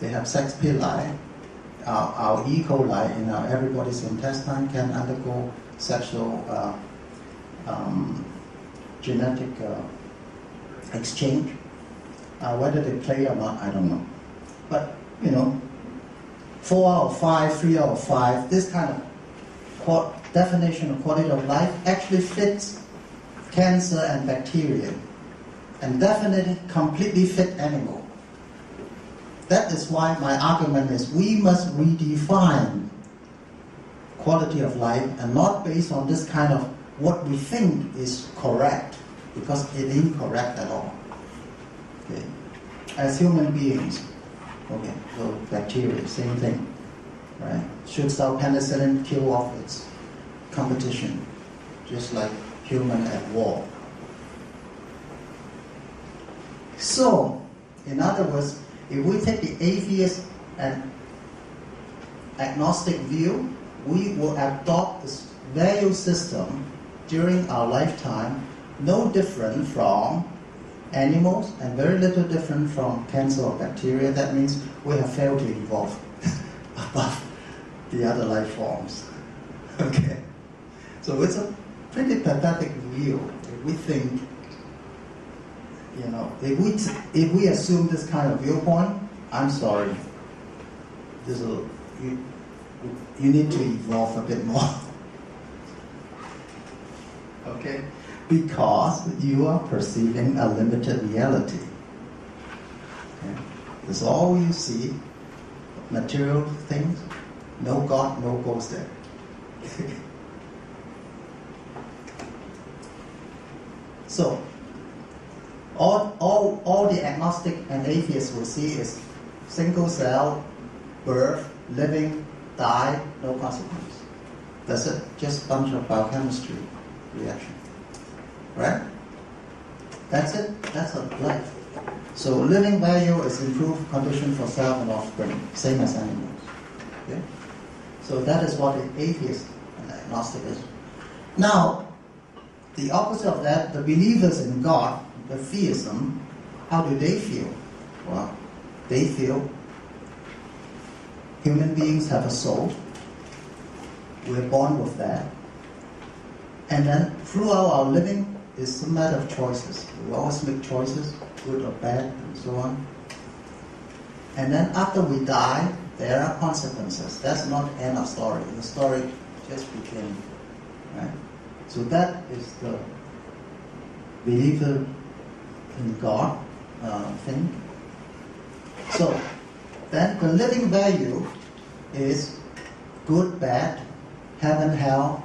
They have sex pili. Our E. coli in everybody's intestine can undergo sexual genetic exchange. Whether they play or not, I don't know. But, 4 out of 5, 3 out of 5, this kind of definition of quality of life actually fits cancer and bacteria, and definitely completely fit animal. That is why my argument is we must redefine quality of life and not based on this kind of what we think is correct, because it ain't correct at all. Okay. As human beings, okay, so bacteria, same thing, right? Should our penicillin kill off its competition, just like human at war? So, in other words, if we take the atheist and agnostic view, we will adopt this value system during our lifetime, no different from animals and very little different from cancer or bacteria. That means we have failed to evolve above the other life forms. Okay? So it's a pretty pathetic view if we think, if we assume this kind of viewpoint, I'm sorry, you need to evolve a bit more. Okay? Because you are perceiving a limited reality. Okay? That's all you see, material things, no God, no ghost there. So, all the agnostic and atheists will see is single cell, birth, living, die, no consequence. That's it, just a bunch of biochemistry reaction. Right? That's it, that's a life. So living value is improved condition for self and offspring, same as animals. Okay? So that is what the atheist and agnostic is. Now, the opposite of that, the believers in God, the theism, how do they feel? Well, they feel human beings have a soul. We're born with that. And then throughout our living is a matter of choices. We always make choices, good or bad, and so on. And then after we die, there are consequences. That's not the end of story. The story just begins. Right? So that is the believer in God thing. So then the living value is good, bad, heaven, hell.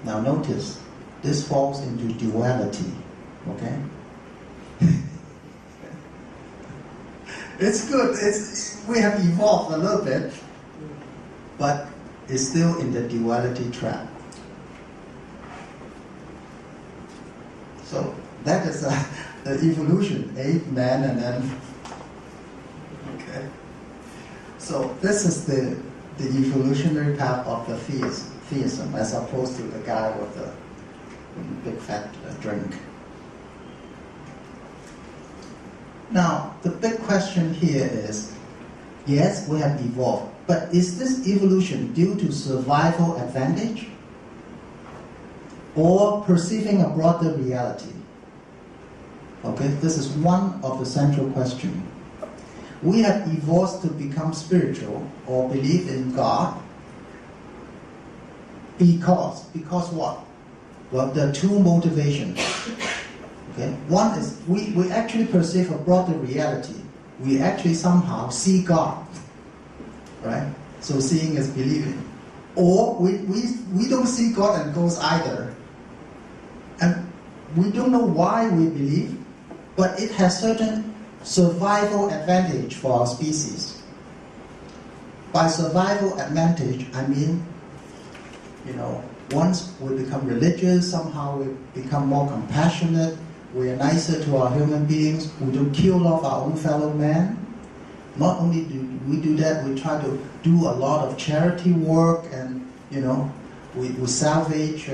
Now notice, this falls into duality, okay? It's good, we have evolved a little bit, but it's still in the duality trap. So that is the evolution, ape, man, and then, okay. So this is the evolutionary path of the theism, as opposed to the guy with the big fat drink. Now, the big question here is, yes, we have evolved, but is this evolution due to survival advantage or perceiving a broader reality? Okay, this is one of the central questions. We have evolved to become spiritual or believe in God because what? Well, there are two motivations. Okay, one is we actually perceive a broader reality. We actually somehow see God, right? So seeing is believing. Or we don't see God and ghosts either. And we don't know why we believe, but it has certain survival advantage for our species. By survival advantage, I mean, once we become religious, somehow we become more compassionate, we are nicer to our human beings, we don't kill off our own fellow man. Not only do we do that, we try to do a lot of charity work, and we salvage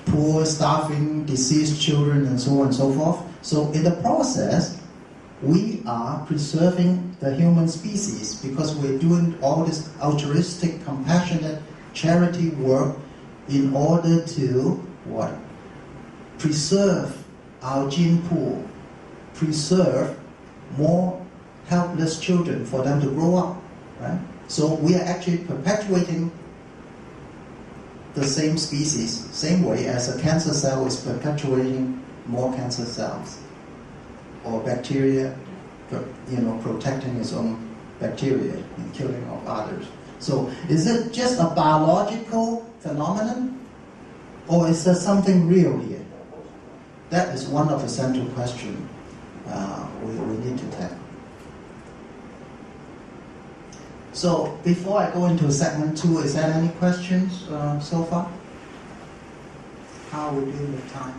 poor, starving, deceased children, and so on and so forth. So in the process, we are preserving the human species because we're doing all this altruistic, compassionate, charity work in order to what? Preserve our gene pool, preserve more helpless children for them to grow up, right? So we are actually perpetuating the same species, same way as a cancer cell is perpetuating more cancer cells, or bacteria, protecting its own bacteria and killing of others. So is it just a biological phenomenon, or is there something real here? That is one of the central questions we need to tackle. So before I go into segment 2, is there any questions so far? How are we doing with time?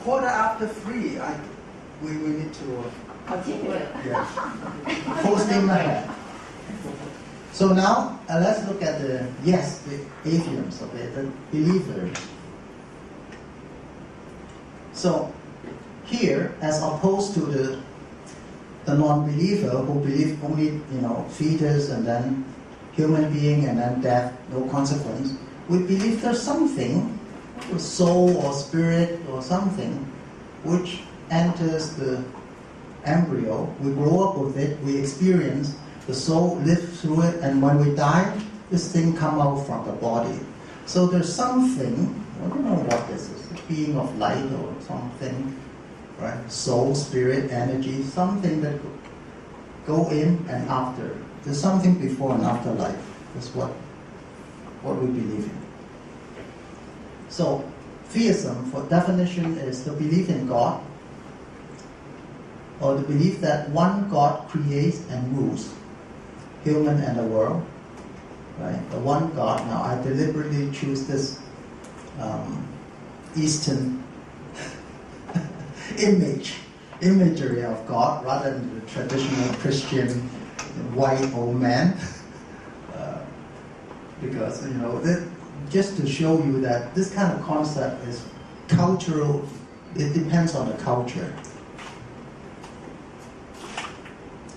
Quarter after 3. We need to continue. Full steam ahead. So now let's look at the atheists, okay, the believers. So here, as opposed to the non-believer who believe only fetus and then human being and then death, no consequence, we believe there's something, a soul or spirit or something, which enters the embryo. We grow up with it, we experience, the soul lives through it, and when we die, this thing comes out from the body. So there's something, I don't know what this is, a being of light or something, right? Soul, spirit, energy, something that go in and after. There's something before and after life. That's what we believe in. So theism, for definition, is the belief in God, or the belief that one God creates and rules human and the world, right? The one God. Now I deliberately choose this Eastern imagery of God rather than the traditional Christian white old man, because just to show you that this kind of concept is cultural. It depends on the culture.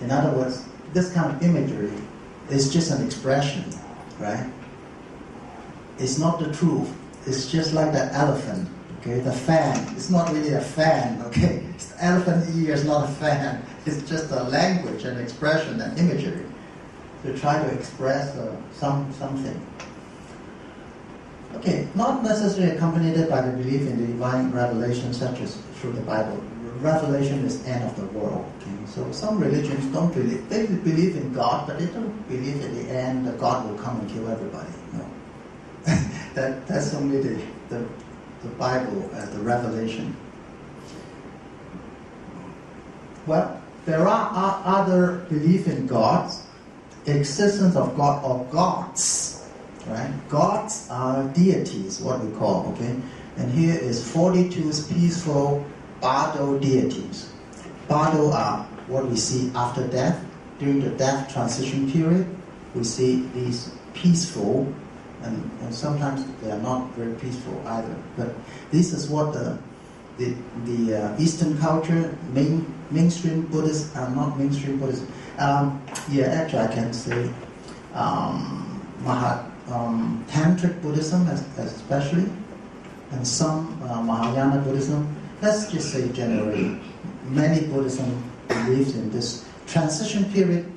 In other words, this kind of imagery is just an expression, right? It's not the truth. It's just like that elephant, okay? The fan, it's not really a fan, okay? The elephant ear is not a fan. It's just a language, an expression, an imagery to try to express something. Okay, not necessarily accompanied by the belief in the divine revelation, such as through the Bible. Revelation is end of the world. Okay? So some religions don't believe. They believe in God, but they don't believe in the end that God will come and kill everybody. No, that's only the Bible, the Revelation. Well, there are other belief in gods, existence of God or gods. Right? Gods are deities, what we call, okay? And here is 42 peaceful Bardo deities. Bardo are what we see after death. During the death transition period, we see these peaceful, and sometimes they are not very peaceful either. But this is what the Eastern culture, mainstream Buddhists are not mainstream Buddhists. Actually I can say Tantric Buddhism especially, and some Mahayana Buddhism. Let's just say generally, many Buddhism believes in this transition period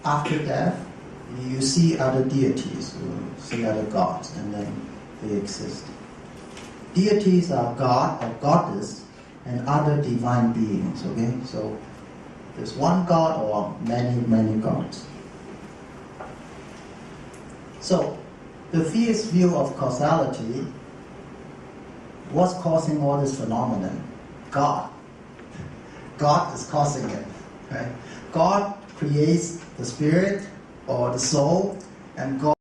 after death. You see other deities, you see other gods, and then they exist. Deities are God or goddess and other divine beings, okay? So there's one God or many gods. So the theist view of causality, what's causing all this phenomenon? God. God is causing it. Right? God creates the spirit or the soul, and God